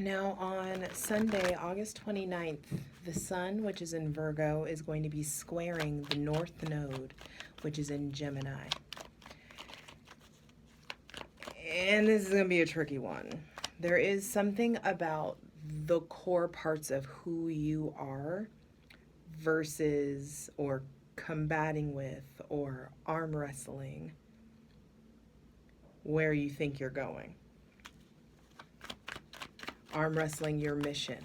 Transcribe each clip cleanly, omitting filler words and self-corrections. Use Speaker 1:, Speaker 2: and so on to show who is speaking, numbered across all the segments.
Speaker 1: Now on Sunday, August 29th, the sun, which is in Virgo, is going to be squaring the North Node, which is in Gemini. And this is going to be a tricky one. There is something about the core parts of who you are versus or combating with or arm wrestling where you think you're going. Arm wrestling your mission.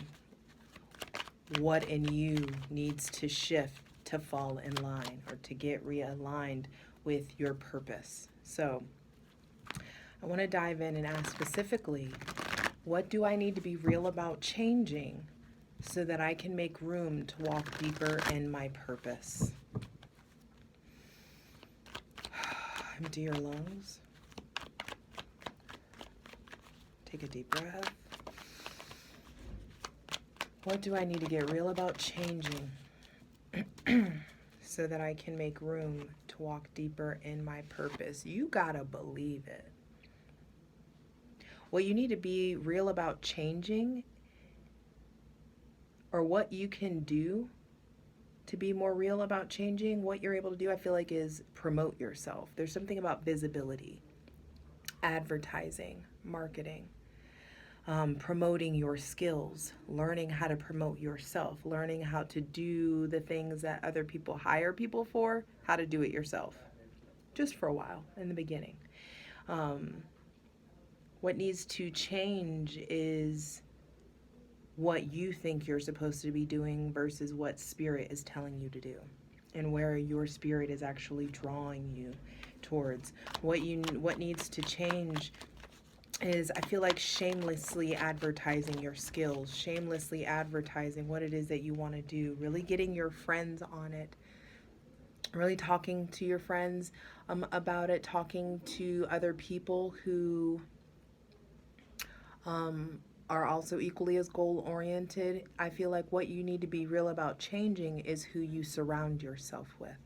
Speaker 1: What in you needs to shift to fall in line or to get realigned with your purpose. So I want to dive in and ask specifically, what do I need to be real about changing so that I can make room to walk deeper in my purpose? Empty your lungs. Take a deep breath. What do I need to get real about changing so that I can make room to walk deeper in my purpose? You gotta believe it. What you need to be real about changing, or what you can do to be more real about changing, what you're able to do, I feel like, is promote yourself. There's something about visibility, advertising, marketing. Promoting your skills, learning how to promote yourself, learning how to do the things that other people hire people for, how to do it yourself, just for a while in the beginning. What needs to change is what you think you're supposed to be doing versus what spirit is telling you to do, and where your spirit is actually drawing you towards. What needs to change is, I feel like, shamelessly advertising your skills, shamelessly advertising what it is that you want to do, really getting your friends on it, really talking to your friends about it, talking to other people who are also equally as goal-oriented. I feel like what you need to be real about changing is who you surround yourself with.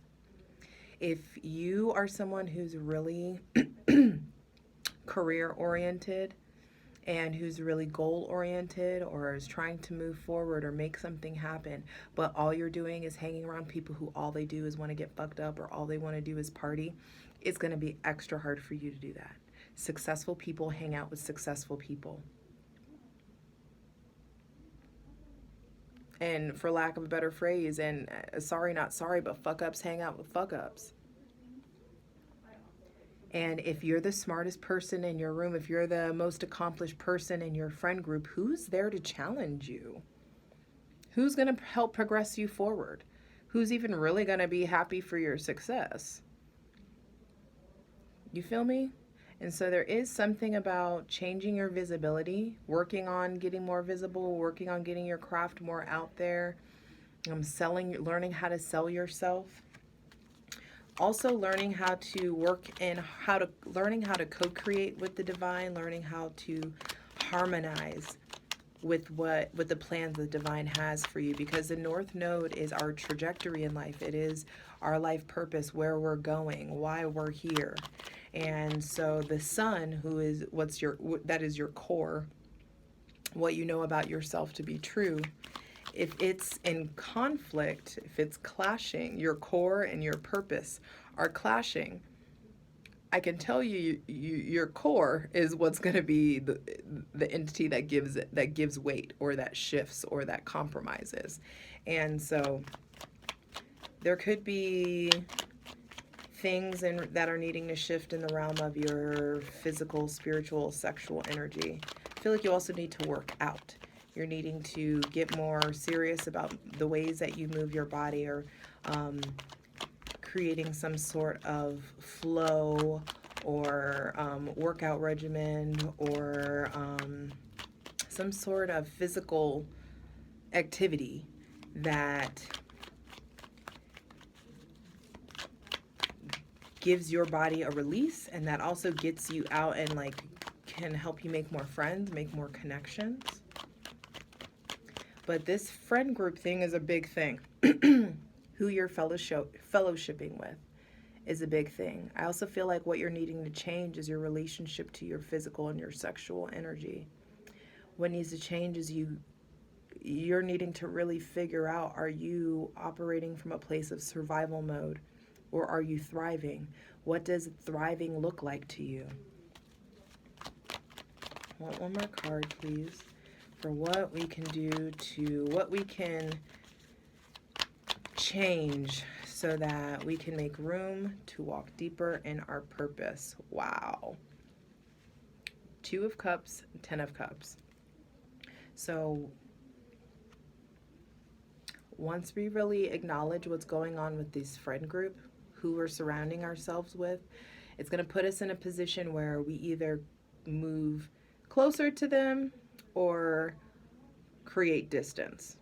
Speaker 1: If you are someone who's really career-oriented and who's really goal-oriented or is trying to move forward or make something happen, but all you're doing is hanging around people who all they do is want to get fucked up or all they want to do is party, it's going to be extra hard for you to do that. Successful people hang out with successful people. And for lack of a better phrase, and sorry, not sorry, but fuck-ups hang out with fuck-ups. And if you're the smartest person in your room, if you're the most accomplished person in your friend group, who's there to challenge you? Who's going to help progress you forward? Who's even really going to be happy for your success? You feel me? And so there is something about changing your visibility, working on getting more visible, working on getting your craft more out there, learning how to sell yourself. Also learning how to learning how to co-create with the divine, learning how to harmonize with the plans the divine has for you, because the North Node is our trajectory in life. It is our life purpose, where we're going, why we're here. And so the sun, who is that is your core, what you know about yourself to be true. If it's in conflict, if it's clashing, your core and your purpose are clashing, I can tell you, your core is what's going to be the entity that gives weight, or that shifts, or that compromises. And so there could be things that are needing to shift in the realm of your physical, spiritual, sexual energy. I feel like you also need to work out. You're needing to get more serious about the ways that you move your body, or creating some sort of flow or workout regimen, or some sort of physical activity that gives your body a release, and that also gets you out and can help you make more friends, make more connections. But this friend group thing is a big thing. Who you're fellowshipping with is a big thing. I also feel like what you're needing to change is your relationship to your physical and your sexual energy. What needs to change is you're needing to really figure out, are you operating from a place of survival mode, or are you thriving? What does thriving look like to you? I want one more card, please, for what we can do to, what we can change so that we can make room to walk deeper in our purpose. Wow. 2 of Cups, 10 of Cups. So once we really acknowledge what's going on with this friend group, who we're surrounding ourselves with, it's going to put us in a position where we either move closer to them or create distance.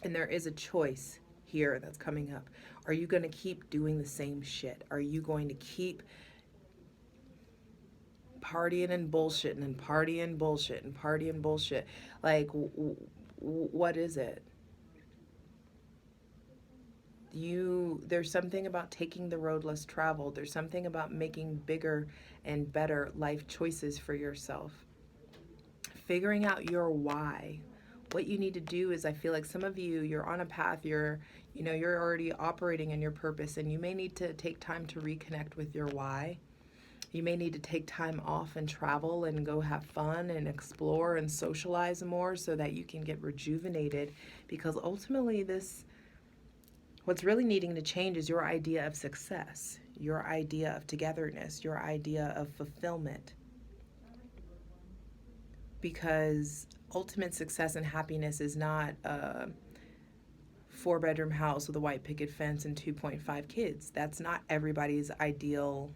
Speaker 1: And there is a choice here that's coming up. Are you going to keep doing the same shit? Are you going to keep partying and bullshitting and partying bullshit and partying bullshit? Like, what is it? There's something about taking the road less traveled. There's something about making bigger and better life choices for yourself. Figuring out your why. What you need to do is, I feel like some of you're on a path, you're already operating in your purpose, and you may need to take time to reconnect with your why. You may need to take time off and travel and go have fun and explore and socialize more so that you can get rejuvenated, because ultimately what's really needing to change is your idea of success, your idea of togetherness, your idea of fulfillment. Because ultimate success and happiness is not a 4-bedroom house with a white picket fence and 2.5 kids. That's not everybody's ideal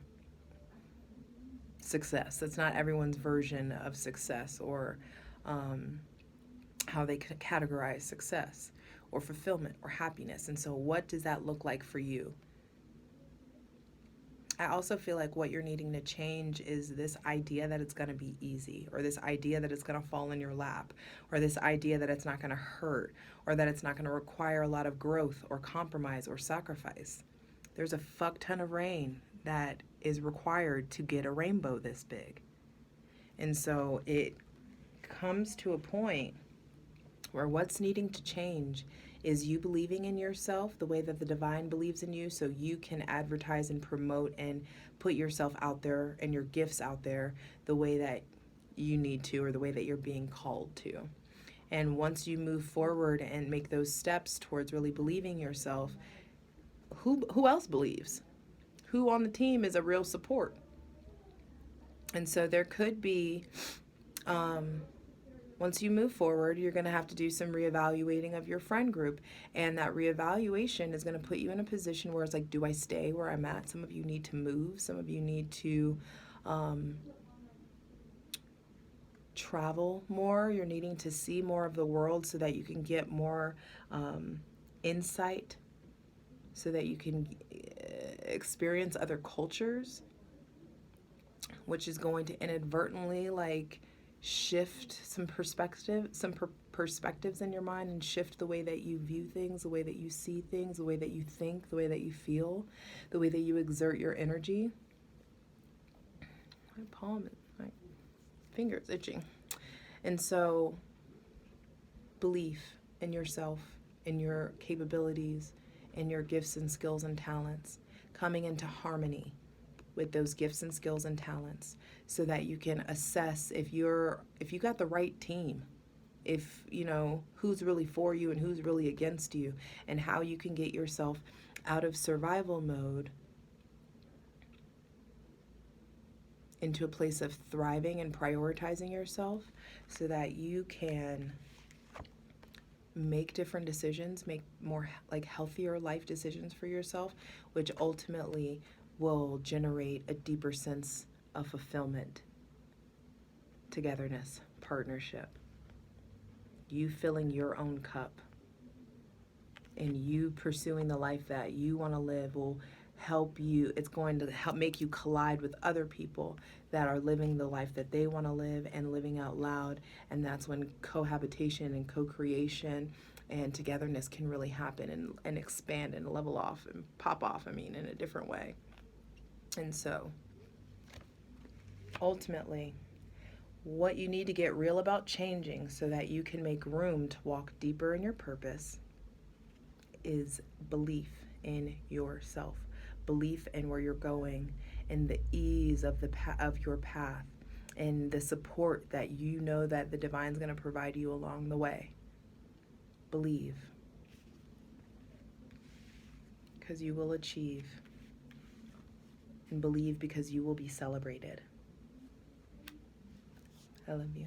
Speaker 1: success. That's not everyone's version of success, or how they categorize success or fulfillment or happiness. And so what does that look like for you? I also feel like what you're needing to change is this idea that it's going to be easy, or this idea that it's going to fall in your lap, or this idea that it's not going to hurt, or that it's not going to require a lot of growth or compromise or sacrifice. There's a fuck ton of rain that is required to get a rainbow this big. And so it comes to a point where what's needing to change is you believing in yourself the way that the divine believes in you, so you can advertise and promote and put yourself out there and your gifts out there the way that you need to, or the way that you're being called to. And once you move forward and make those steps towards really believing yourself, who else believes? Who on the team is a real support? And so there could be, once you move forward, you're going to have to do some reevaluating of your friend group. And that reevaluation is going to put you in a position where it's like, do I stay where I'm at? Some of you need to move. Some of you need to travel more. You're needing to see more of the world so that you can get more insight, so that you can experience other cultures, which is going to inadvertently shift some perspectives in your mind, and shift the way that you view things, the way that you see things, the way that you think, the way that you feel, the way that you exert your energy. My finger's itching. And so belief in yourself, in your capabilities, in your gifts and skills and talents, coming into harmony with those gifts and skills and talents, so that you can assess if you got the right team, if who's really for you and who's really against you, and how you can get yourself out of survival mode into a place of thriving and prioritizing yourself, so that you can make different decisions, make more healthier life decisions for yourself, which ultimately will generate a deeper sense of fulfillment, togetherness, partnership. You filling your own cup and you pursuing the life that you want to live will help you. It's going to help make you collide with other people that are living the life that they want to live and living out loud. And that's when cohabitation and co-creation and togetherness can really happen and expand and level off and pop off, in a different way. And so ultimately, What you need to get real about changing so that you can make room to walk deeper in your purpose is belief in yourself, belief in where you're going, and the ease of your path, and the support that you know that the divine's going to provide you along the way. Believe, because you will achieve, and believe because you will be celebrated. I love you.